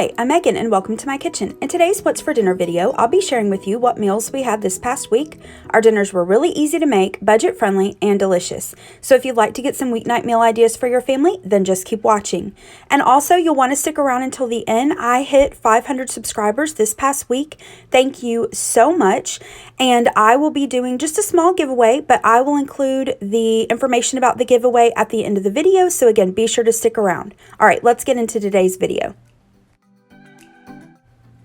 Hi, I'm Megan and welcome to my kitchen. In today's What's for Dinner video, I'll be sharing with you what meals we had this past week. Our dinners were really easy to make, budget friendly, and delicious. So if you'd like to get some weeknight meal ideas for your family, then just keep watching. And also, you'll want to stick around until the end. I hit 500 subscribers this past week. Thank you so much. And I will be doing just a small giveaway, but I will include the information about the giveaway at the end of the video. So again, be sure to stick around. All right, let's get into today's video.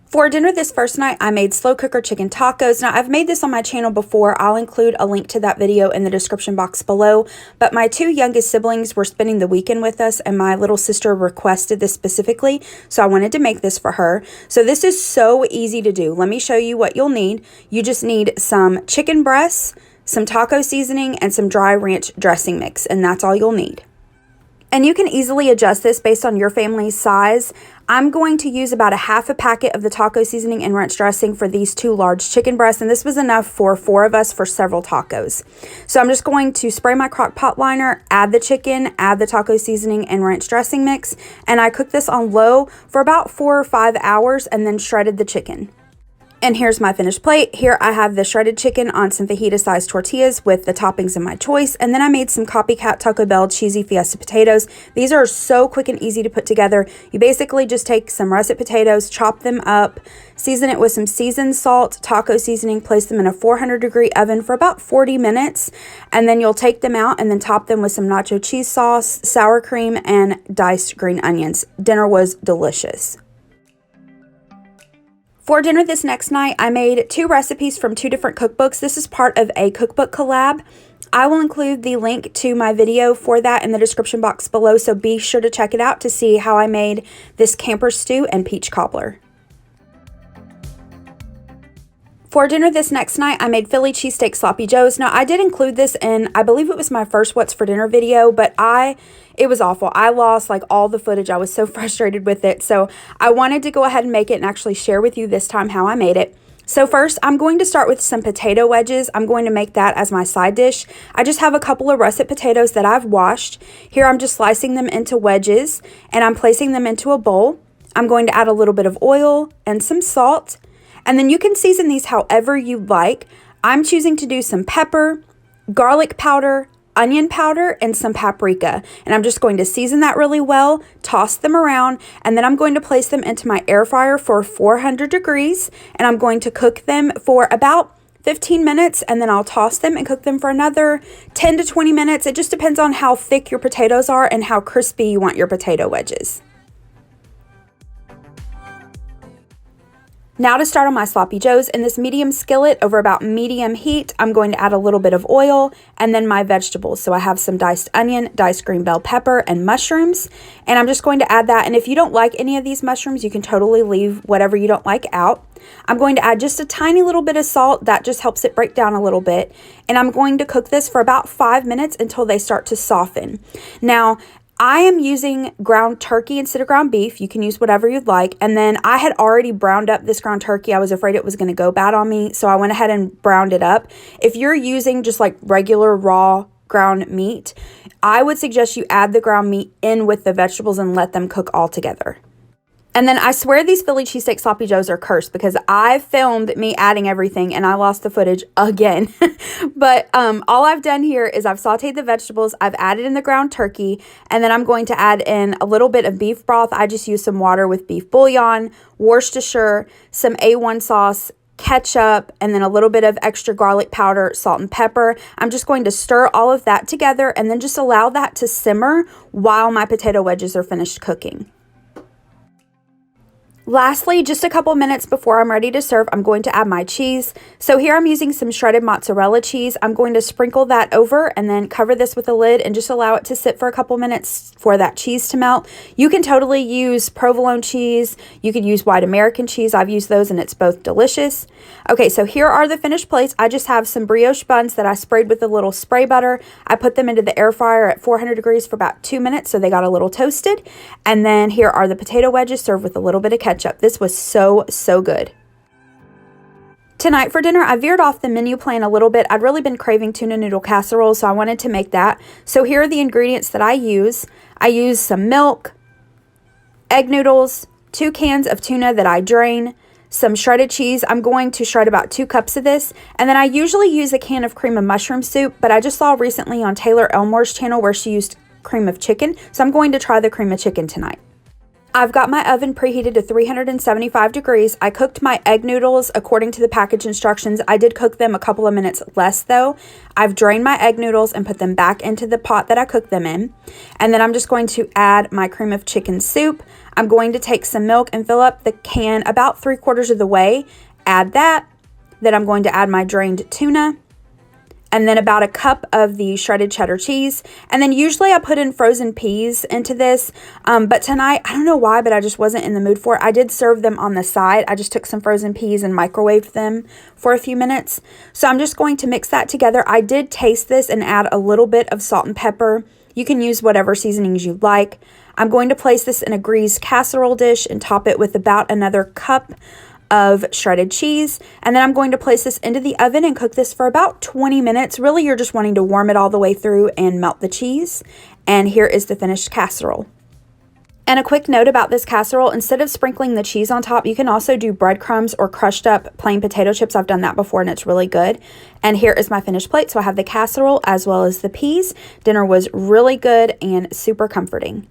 For dinner this first night, I made slow cooker chicken tacos. Now, I've made this on my channel before. I'll include a link to that video in the description box below. But my two youngest siblings were spending the weekend with us, and my little sister requested this specifically, so I wanted to make this for her. So this is so easy to do. Let me show you what you'll need. You just need some chicken breasts, some taco seasoning, and some dry ranch dressing mix, and that's all you'll need. And you can easily adjust this based on your family's size. I'm going to use about a half a packet of the taco seasoning and ranch dressing for these two large chicken breasts, and this was enough for 4 of us for several tacos. So I'm just going to spray my crock pot liner, add the chicken, add the taco seasoning and ranch dressing mix, and I cooked this on low for about 4 or 5 hours and then shredded the chicken. And here's my finished plate. Here I have the shredded chicken on some fajita-sized tortillas with the toppings of my choice. And then I made some copycat Taco Bell cheesy fiesta potatoes. These are so quick and easy to put together. You basically just take some russet potatoes, chop them up, season it with some seasoned salt, taco seasoning, place them in a 400-degree oven for about 40 minutes. And then you'll take them out and then top them with some nacho cheese sauce, sour cream, and diced green onions. Dinner was delicious. For dinner this next night, I made 2 recipes from 2 different cookbooks. This is part of a cookbook collab. I will include the link to my video for that in the description box below, so be sure to check it out to see how I made this camper stew and peach cobbler. For dinner this next night, I made Philly cheesesteak sloppy joes. Now, I did include this in, I believe it was my first What's for Dinner video, but it was awful. I lost like all the footage. I was so frustrated with it. So I wanted to go ahead and make it and actually share with you this time how I made it. So first, I'm going to start with some potato wedges. I'm going to make that as my side dish. I just have a couple of russet potatoes that I've washed. Here, I'm just slicing them into wedges and I'm placing them into a bowl. I'm going to add a little bit of oil and some salt. And then you can season these however you like. I'm choosing to do some pepper, garlic powder, onion powder, and some paprika. And I'm just going to season that really well, toss them around, and then I'm going to place them into my air fryer for 400 degrees. And I'm going to cook them for about 15 minutes, and then I'll toss them and cook them for another 10 to 20 minutes. It just depends on how thick your potatoes are and how crispy you want your potato wedges. Now to start on my sloppy joes, in this medium skillet over about medium heat, I'm going to add a little bit of oil and then my vegetables. So I have some diced onion, diced green bell pepper, and mushrooms. And I'm just going to add that. And if you don't like any of these mushrooms, you can totally leave whatever you don't like out. I'm going to add just a tiny little bit of salt. That just helps it break down a little bit. And I'm going to cook this for about 5 minutes until they start to soften. Now, I am using ground turkey instead of ground beef. You can use whatever you'd like. And then I had already browned up this ground turkey. I was afraid it was going to go bad on me, so I went ahead and browned it up. If you're using just like regular raw ground meat, I would suggest you add the ground meat in with the vegetables and let them cook all together. And then I swear these Philly cheesesteak sloppy joes are cursed because I filmed me adding everything and I lost the footage again. But all I've done here is I've sauteed the vegetables, I've added in the ground turkey, and then I'm going to add in a little bit of beef broth. I just used some water with beef bouillon, Worcestershire, some A1 sauce, ketchup, and then a little bit of extra garlic powder, salt, and pepper. I'm just going to stir all of that together and then just allow that to simmer while my potato wedges are finished cooking. Lastly, just a couple minutes before I'm ready to serve, I'm going to add my cheese. So here I'm using some shredded mozzarella cheese. I'm going to sprinkle that over and then cover this with a lid and just allow it to sit for a couple minutes for that cheese to melt. You can totally use provolone cheese. You could use white American cheese. I've used those and it's both delicious. Okay, so here are the finished plates. I just have some brioche buns that I sprayed with a little spray butter. I put them into the air fryer at 400 degrees for about 2 minutes so they got a little toasted. And then here are the potato wedges served with a little bit of ketchup. This was so good. Tonight for dinner, I veered off the menu plan a little bit. I'd really been craving tuna noodle casserole, so I wanted to make that. So here are the ingredients that I use. I use some milk, egg noodles, 2 cans of tuna that I drain, some shredded cheese. I'm going to shred about 2 cups of this. And then I usually use a can of cream of mushroom soup, but I just saw recently on Taylor Elmore's channel where she used cream of chicken. So I'm going to try the cream of chicken tonight. I've got my oven preheated to 375 degrees. I cooked my egg noodles according to the package instructions. I did cook them a couple of minutes less though. I've drained my egg noodles and put them back into the pot that I cooked them in. And then I'm just going to add my cream of chicken soup. I'm going to take some milk and fill up the can about 3/4 of the way. Add that. Then I'm going to add my drained tuna. And then about a cup of the shredded cheddar cheese. And then usually I put in frozen peas into this. But tonight, I don't know why, but I just wasn't in the mood for it. I did serve them on the side. I just took some frozen peas and microwaved them for a few minutes. So I'm just going to mix that together. I did taste this and add a little bit of salt and pepper. You can use whatever seasonings you like. I'm going to place this in a greased casserole dish and top it with about another cup of shredded cheese. And then I'm going to place this into the oven and cook this for about 20 minutes. Really, you're just wanting to warm it all the way through and melt the cheese. And here is the finished casserole. And a quick note about this casserole, instead of sprinkling the cheese on top, you can also do breadcrumbs or crushed up plain potato chips. I've done that before and it's really good. And here is my finished plate. So I have the casserole as well as the peas. Dinner was really good and super comforting.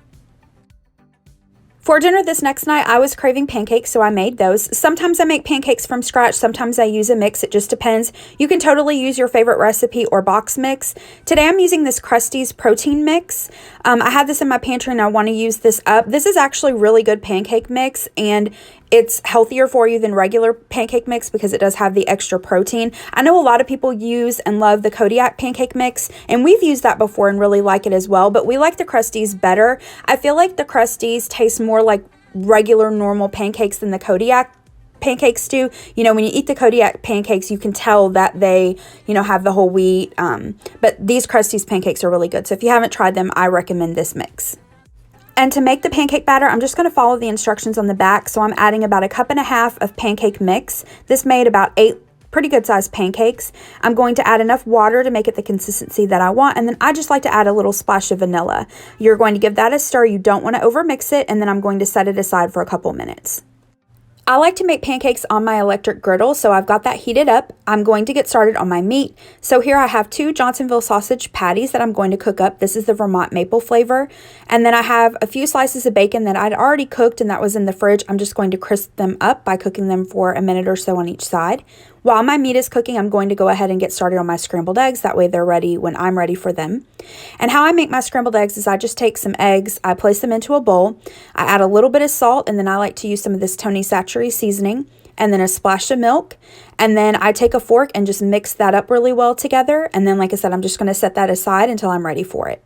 For dinner this next night, I was craving pancakes, so I made those. Sometimes I make pancakes from scratch. Sometimes I use a mix. It just depends. You can totally use your favorite recipe or box mix. Today, I'm using this Krusteaz protein mix. I had this in my pantry, and I want to use this up. This is actually really good pancake mix, and it's healthier for you than regular pancake mix because it does have the extra protein. I know a lot of people use and love the Kodiak pancake mix, and we've used that before and really like it as well, but we like the Krusteaz better. I feel like the Krusteaz tastes more like regular normal pancakes than the Kodiak pancakes do. You know, when you eat the Kodiak pancakes, you can tell that they, have the whole wheat, but these Krusteaz pancakes are really good. So if you haven't tried them, I recommend this mix. And to make the pancake batter, I'm just going to follow the instructions on the back. So I'm adding about 1.5 cups of pancake mix. This made about 8 pretty good sized pancakes. I'm going to add enough water to make it the consistency that I want. And then I just like to add a little splash of vanilla. You're going to give that a stir. You don't want to overmix it. And then I'm going to set it aside for a couple minutes. I like to make pancakes on my electric griddle, so I've got that heated up. I'm going to get started on my meat. So here I have 2 Johnsonville sausage patties that I'm going to cook up. This is the Vermont maple flavor. And then I have a few slices of bacon that I'd already cooked and that was in the fridge. I'm just going to crisp them up by cooking them for a minute or so on each side. While my meat is cooking, I'm going to go ahead and get started on my scrambled eggs. That way they're ready when I'm ready for them. And how I make my scrambled eggs is I just take some eggs, I place them into a bowl, I add a little bit of salt, and then I like to use some of this Tony Chachere's seasoning, and then a splash of milk. And then I take a fork and just mix that up really well together. And then, like I said, I'm just going to set that aside until I'm ready for it.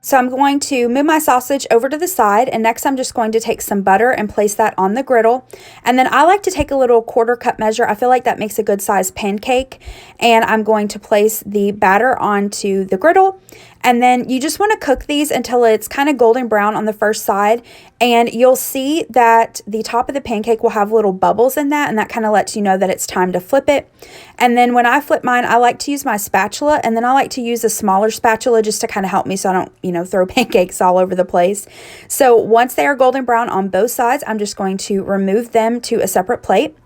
So I'm going to move my sausage over to the side, and next I'm just going to take some butter and place that on the griddle. And then I like to take a little 1/4 cup measure. I feel like that makes a good sized pancake. And I'm going to place the batter onto the griddle. And then you just want to cook these until it's kind of golden brown on the first side. And you'll see that the top of the pancake will have little bubbles in that. And that kind of lets you know that it's time to flip it. And then when I flip mine, I like to use my spatula. And then I like to use a smaller spatula just to kind of help me so I don't, throw pancakes all over the place. So once they are golden brown on both sides, I'm just going to remove them to a separate plate.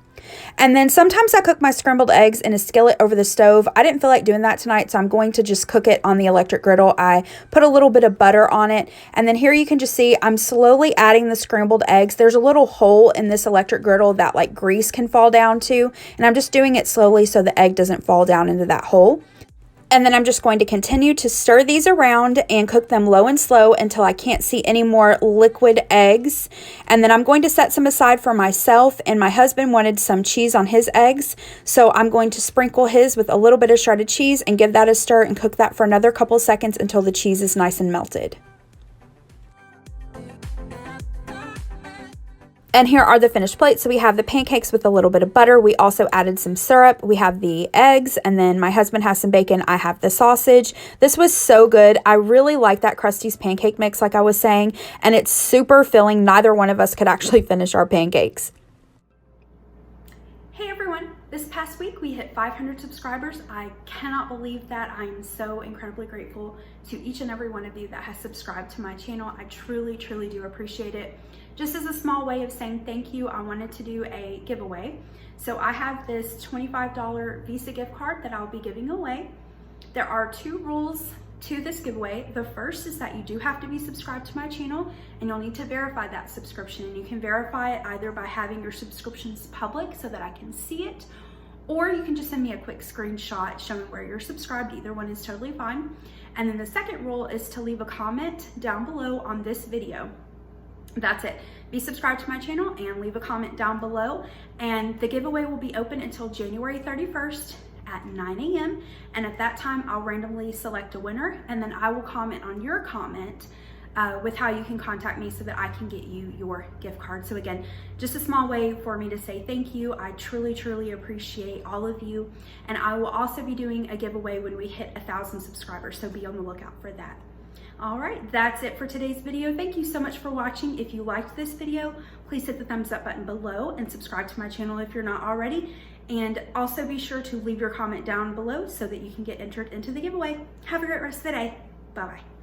And then sometimes I cook my scrambled eggs in a skillet over the stove. I didn't feel like doing that tonight, so I'm going to just cook it on the electric griddle. I put a little bit of butter on it. And then here you can just see I'm slowly adding the scrambled eggs. There's a little hole in this electric griddle that like grease can fall down to. And I'm just doing it slowly so the egg doesn't fall down into that hole. And then I'm just going to continue to stir these around and cook them low and slow until I can't see any more liquid eggs. And then I'm going to set some aside for myself, and my husband wanted some cheese on his eggs. So I'm going to sprinkle his with a little bit of shredded cheese and give that a stir and cook that for another couple seconds until the cheese is nice and melted. And here are the finished plates. So we have the pancakes with a little bit of butter. We also added some syrup. We have the eggs, and then my husband has some bacon. I have the sausage. This was so good. I really like that Krusteaz pancake mix, like I was saying, and it's super filling. Neither one of us could actually finish our pancakes. Hey everyone. This past week, we hit 500 subscribers. I cannot believe that. I'm so incredibly grateful to each and every one of you that has subscribed to my channel. I truly, truly do appreciate it. Just as a small way of saying thank you, I wanted to do a giveaway. So I have this $25 Visa gift card that I'll be giving away. There are 2 rules to this giveaway. The first is that you do have to be subscribed to my channel, and you'll need to verify that subscription. And you can verify it either by having your subscriptions public so that I can see it, or you can just send me a quick screenshot showing where you're subscribed. Either one is totally fine. And then the second rule is to leave a comment down below on this video. That's it. Be subscribed to my channel and leave a comment down below. And the giveaway will be open until January 31st at 9 a.m. And at that time, I'll randomly select a winner, and then I will comment on your comment with how you can contact me so that I can get you your gift card. So again, just a small way for me to say thank you. I truly, truly appreciate all of you. And I will also be doing a giveaway when we hit 1,000 subscribers, so be on the lookout for that. All right, that's it for today's video. Thank you so much for watching. If you liked this video, please hit the thumbs up button below and subscribe to my channel if you're not already. And also be sure to leave your comment down below so that you can get entered into the giveaway. Have a great rest of the day. Bye-bye.